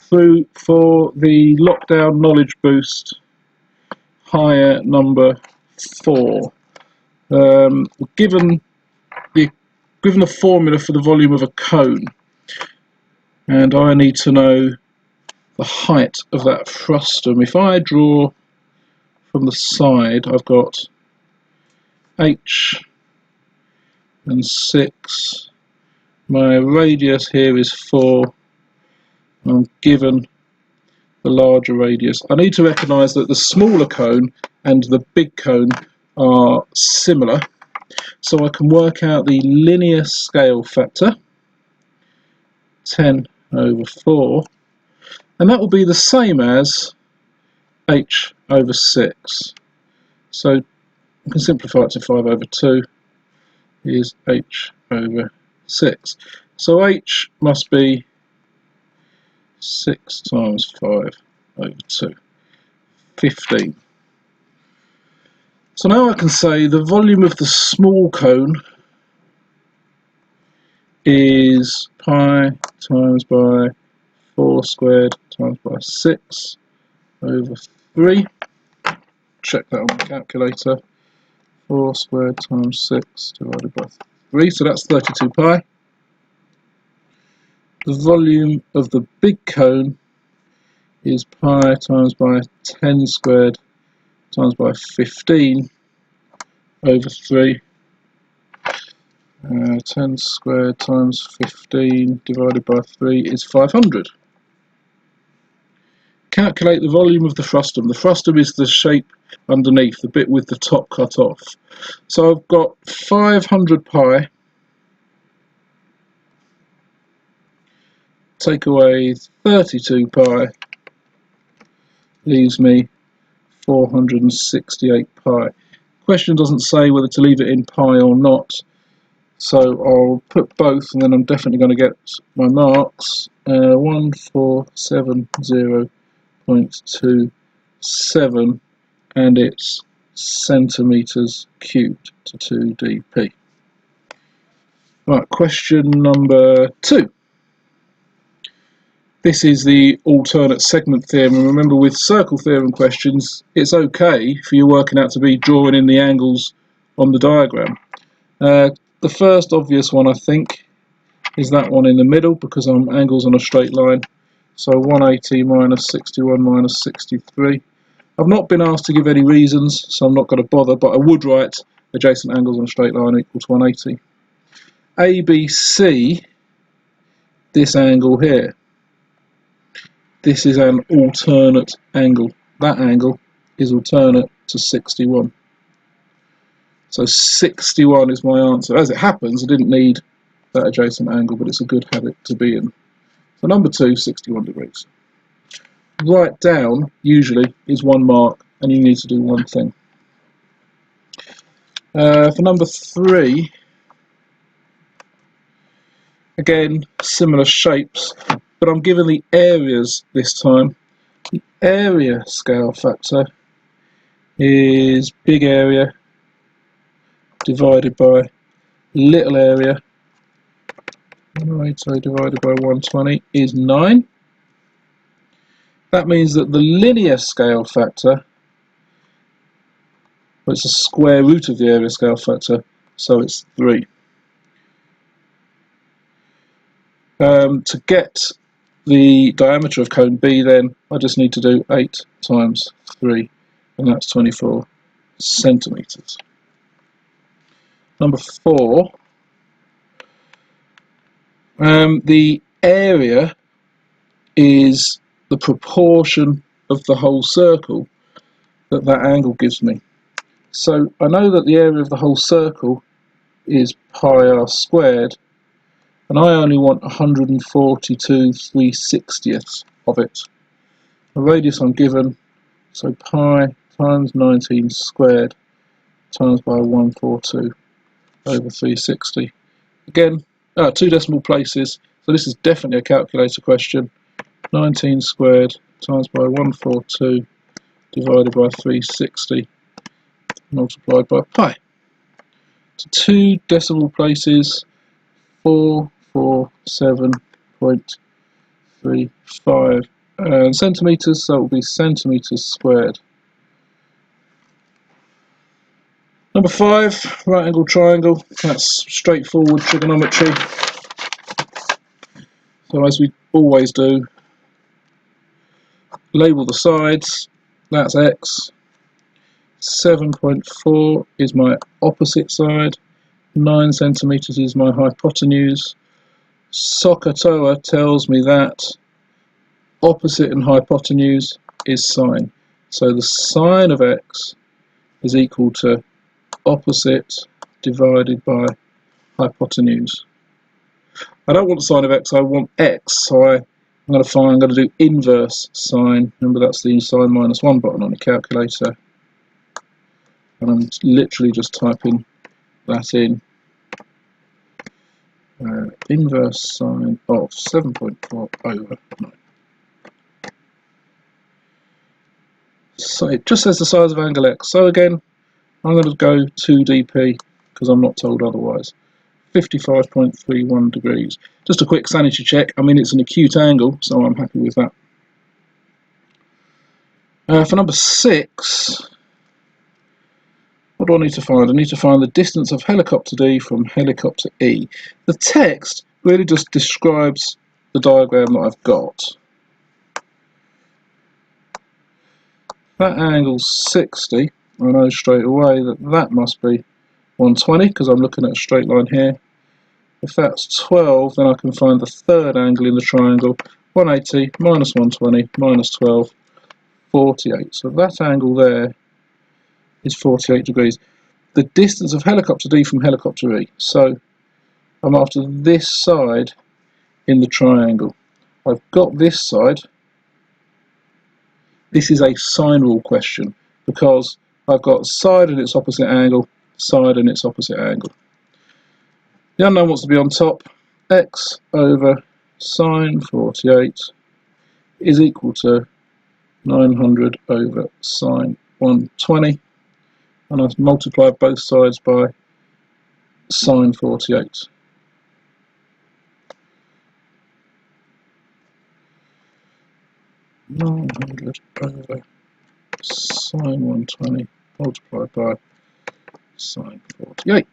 through for the lockdown knowledge boost, higher number 4. Given the formula for the volume of a cone, and I need to know the height of that frustum. If I draw from the side, I've got h and 6. My radius here is 4. I'm given the larger radius. I need to recognise that the smaller cone and the big cone are similar, so I can work out the linear scale factor, 10 over 4, and that will be the same as h over 6. So I can simplify it to 5 over 2 is h over 6. So h must be 6 times 5 over 2, 15. So now I can say the volume of the small cone is pi times by 4 squared times by 6 over 3. Check that on the calculator. 4 squared times 6 divided by 3, so that's 32 pi. The volume of the big cone is pi times by 10 squared times by 15 over 3. 10 squared times 15 divided by 3 is 500. Calculate the volume of the frustum. The frustum is the shape underneath, the bit with the top cut off. So I've got 500 pi. Take away 32 pi, leaves me 468 pi. Question doesn't say whether to leave it in pi or not, so I'll put both, and then I'm definitely going to get my marks. 1470.27, and it's centimetres cubed to 2 dp. Right, question number 2. This is the alternate segment theorem, and remember with circle theorem questions, it's okay for you working out to be drawing in the angles on the diagram. The first obvious one, I think, is that one in the middle, because I'm angles on a straight line. So 180 minus 61 minus 63. I've not been asked to give any reasons, so I'm not going to bother, but I would write adjacent angles on a straight line equals 180. ABC, this angle here. This is an alternate angle. That angle is alternate to 61. So 61 is my answer. As it happens, I didn't need that adjacent angle, but it's a good habit to be in. So number 2, 61 degrees. Write down, usually, is 1 mark, and you need to do one thing. For number 3, again, similar shapes, but I'm given the areas this time. The area scale factor is big area divided by little area. 180 divided by 120 is 9. That means that the linear scale factor, well, it's a square root of the area scale factor, so it's 3. To get the diameter of cone B, then I just need to do 8 times 3, and that's 24 centimetres. Number 4, the area is the proportion of the whole circle that angle gives me. So I know that the area of the whole circle is pi r squared, and I only want 142 3/60ths of it. The radius I'm given, so pi times 19 squared times by 142 over 360. Again, 2 decimal places, so this is definitely a calculator question. 19 squared times by 142 divided by 360 multiplied by pi. So 2 decimal places, 447.35 centimetres, so it will be centimetres squared. Number 5, right angle triangle. That's straightforward trigonometry. So as we always do, label the sides. That's x. 7.4 is my opposite side. 9 centimetres is my hypotenuse. SOHCAHTOA tells me that opposite and hypotenuse is sine. So the sine of x is equal to opposite divided by hypotenuse. I don't want sine of x, I want x, so I'm going to do inverse sine. Remember, that's the sine minus 1 button on the calculator. And I'm literally just typing that in. Inverse sine of 7.4 over 9. So it just says the size of angle x. So again, I'm going to go 2dp because I'm not told otherwise. 55.31 degrees. Just a quick sanity check. I mean, it's an acute angle, so I'm happy with that. For number 6, what do I need to find? I need to find the distance of helicopter D from helicopter E. The text really just describes the diagram that I've got. That angle's 60. I know straight away that that must be 120 because I'm looking at a straight line here. If that's 12, then I can find the third angle in the triangle. 180 minus 120 minus 12, 48. So that angle there is 48 degrees. The distance of helicopter D from helicopter E. So I'm after this side in the triangle. I've got this side. This is a sine rule question because I've got side and its opposite angle, side and its opposite angle. The unknown wants to be on top. X over sine 48 is equal to 900 over sine 120, and I've multiplied both sides by sine 48. (900 over sine 120 multiplied by sine 48).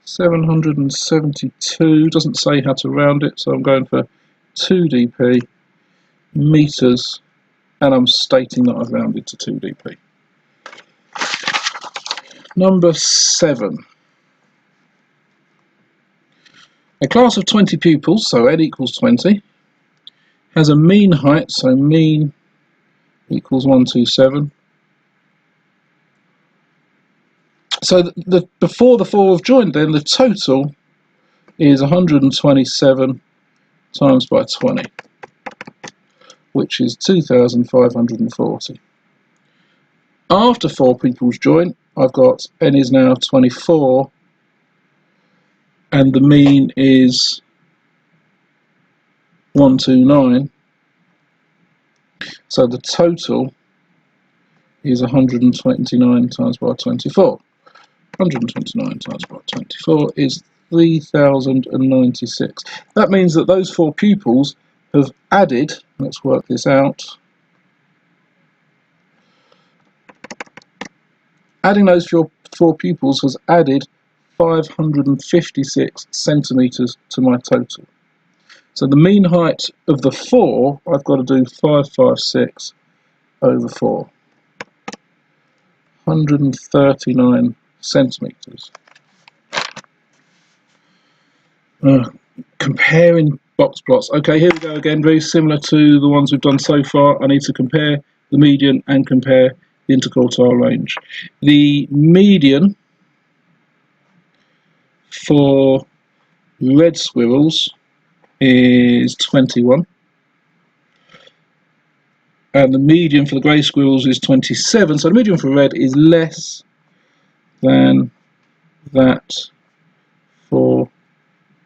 772, doesn't say how to round it, so I'm going for 2dp meters, and I'm stating that I've rounded to 2dp. Number 7. A class of 20 pupils, so n equals 20, has a mean height, so mean equals 127. So before the 4 have joined, then the total is 127 times by 20, which is 2,540. After 4 pupils join, I've got n is now 24, and the mean is 129. So the total is 129 times by 24. 129 times by 24 is 3,096. That means that those 4 pupils have added, let's work this out, adding those 4 pupils has added 556 centimetres to my total. So the mean height of the 4, I've got to do 556 over 4. 139 centimetres. Comparing box plots. Okay, here we go again, very similar to the ones we've done so far. I need to compare the median and compare the interquartile range. The median for red squirrels is 21, and the median for the grey squirrels is 27, so the median for red is less than that for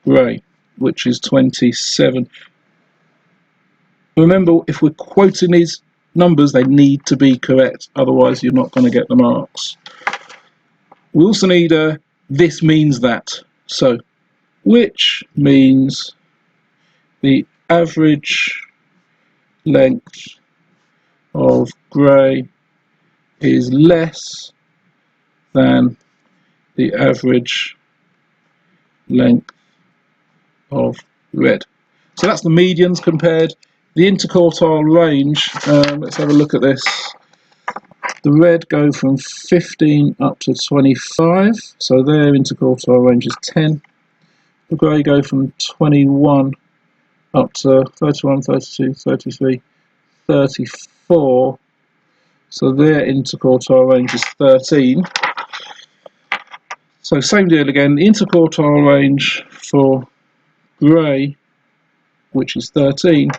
grey, which is 27. Remember, if we're quoting these numbers, they need to be correct, otherwise you're not going to get the marks. We also need a this means that, so which means the average length of grey is less than the average length of red. So that's the medians compared. The interquartile range, let's have a look at this. The red go from 15 up to 25, so their interquartile range is 10. The grey go from 21 up to 31, 32, 33, 34, so their interquartile range is 13. So same deal again, the interquartile range for grey, which is 13,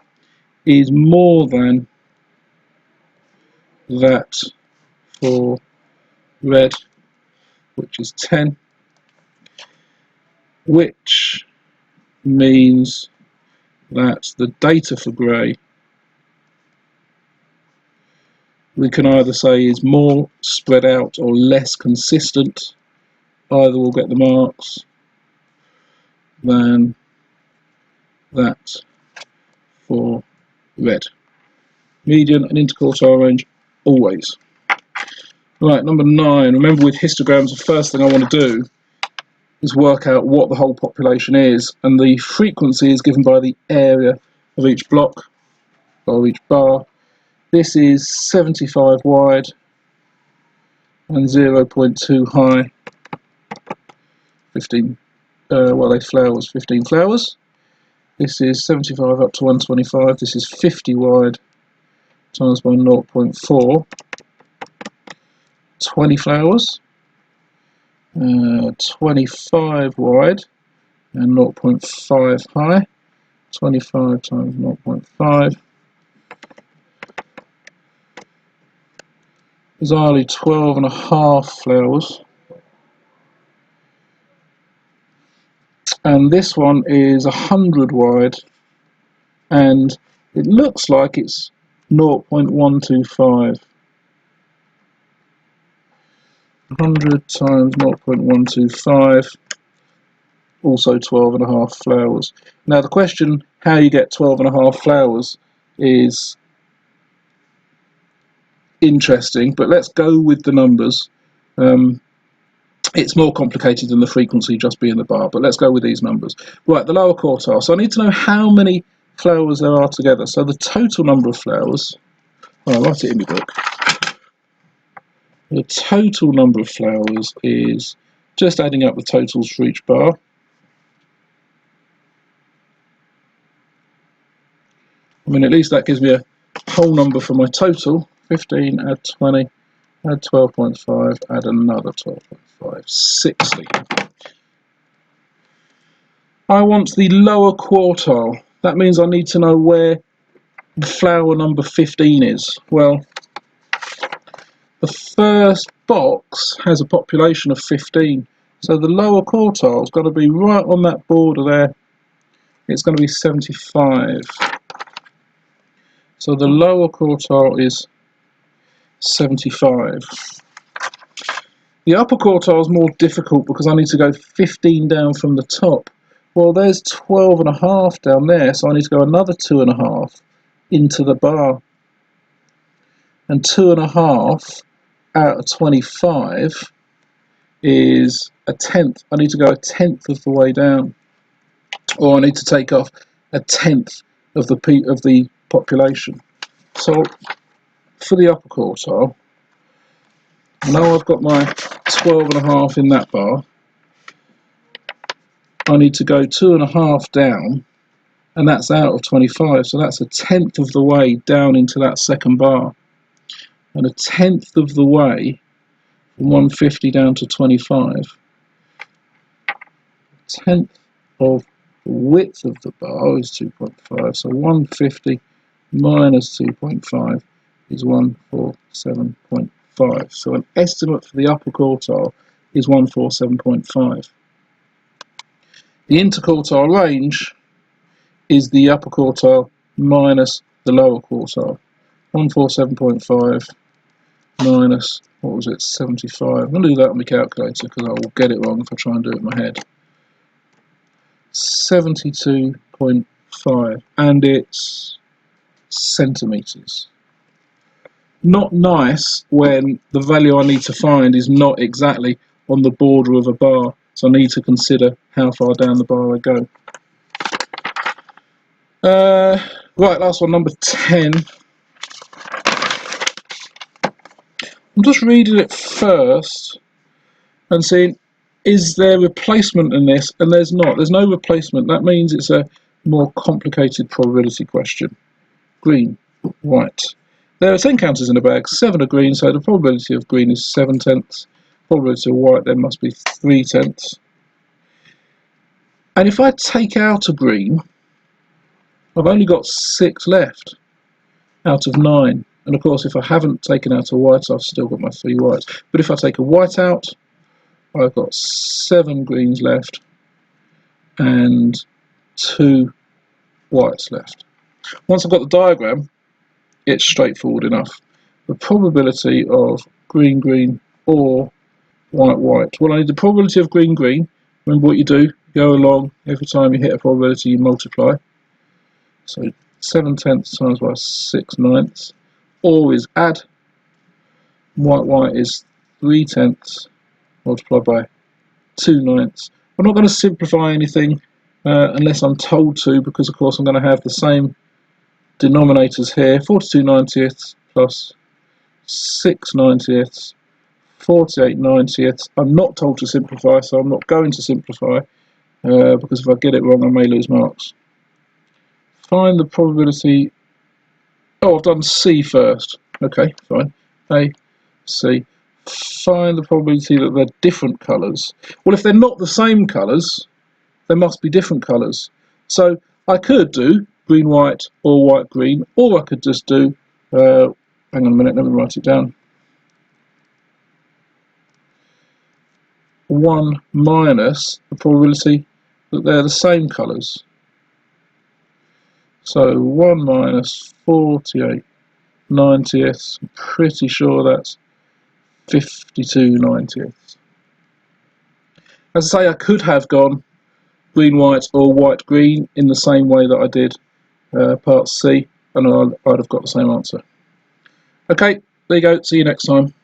is more than that for red, which is 10, which means that the data for grey we can either say is more spread out or less consistent. Either will get the marks than that for red. Median and interquartile range always. Right, number 9. Remember, with histograms, the first thing I want to do is work out what the whole population is, and the frequency is given by the area of each block or each bar. This is 75 wide and 0.2 high. 15 flowers, 15 flowers. This is 75 up to 125. This is 50 wide times by 0.4. 20 flowers. 25 wide and 0.5 high. 25 times 0.5. Bizarrely 12.5 flowers. And this one is 100 wide, and it looks like it's 0.125. 100 times 0.125, also 12.5 flowers. Now the question how you get 12.5 flowers is interesting, but let's go with the numbers. It's more complicated than the frequency just being the bar, but let's go with these numbers. Right, the lower quartile. So I need to know how many flowers there are together. So the total number of flowers, I'll write it in the book. The total number of flowers is just adding up the totals for each bar. I mean, at least that gives me a whole number for my total. 15, add 20, add 12.5, add another 12.5, 60. I want the lower quartile. That means I need to know where the flower number 15 is. Well, the first box has a population of 15, so the lower quartile's got to be right on that border there. It's going to be 75. So the lower quartile is 75. The upper quartile is more difficult because I need to go 15 down from the top. Well, there's 12.5 down there, so I need to go another 2.5 into the bar. And 2.5 out of 25 is a tenth. I need to go a tenth of the way down, or I need to take off a tenth of the population. So for the upper quartile, now I've got my 12.5 in that bar. I need to go 2.5 down, and that's out of 25, so that's a tenth of the way down into that second bar, and a tenth of the way from 150 down to 25. Tenth of the width of the bar is 2.5, so 150 minus 2.5 is 147.5. So an estimate for the upper quartile is 147.5. The interquartile range is the upper quartile minus the lower quartile. 147.5 minus, what was it, 75. I'm going to do that on my calculator because I will get it wrong if I try and do it in my head. 72.5, and it's centimetres. Not nice when the value I need to find is not exactly on the border of a bar, so I need to consider how far down the bar I go. Right, last one, number 10. I'm just reading it first and seeing, is there replacement in this? And there's not. There's no replacement. That means it's a more complicated probability question. Green, white. There are 10 counters in the bag, 7 are green, so the probability of green is 7/10. Probability of white then must be 3/10. And if I take out a green, I've only got 6 left out of 9. And of course, if I haven't taken out a white, I've still got my 3 whites. But if I take a white out, I've got 7 greens left and 2 whites left. Once I've got the diagram, it's straightforward enough. The probability of green, green, or white, white. Well, I need the probability of green, green. Remember what you do. Go along. Every time you hit a probability, you multiply. So 7/10 times by 6/9. Or is add. White, white is 3/10 multiplied by 2/9. I'm not going to simplify anything unless I'm told to, because of course I'm going to have the same denominators here. 42/90 plus 6/90, 48/90. I'm not told to simplify, so I'm not going to simplify, because if I get it wrong I may lose marks. Find the probability. Oh, I've done C first. Okay, fine. A, C. Find the probability that they're different colours. Well, if they're not the same colours, there must be different colours. So I could do green, white, or white, green, or I could just do, hang on a minute, let me write it down. 1 minus the probability that they're the same colours. So 1 minus 48/90. I'm pretty sure that's 52/90. As I say, I could have gone green, white, or white, green in the same way that I did part C, and I'd have got the same answer. Okay, there you go. See you next time.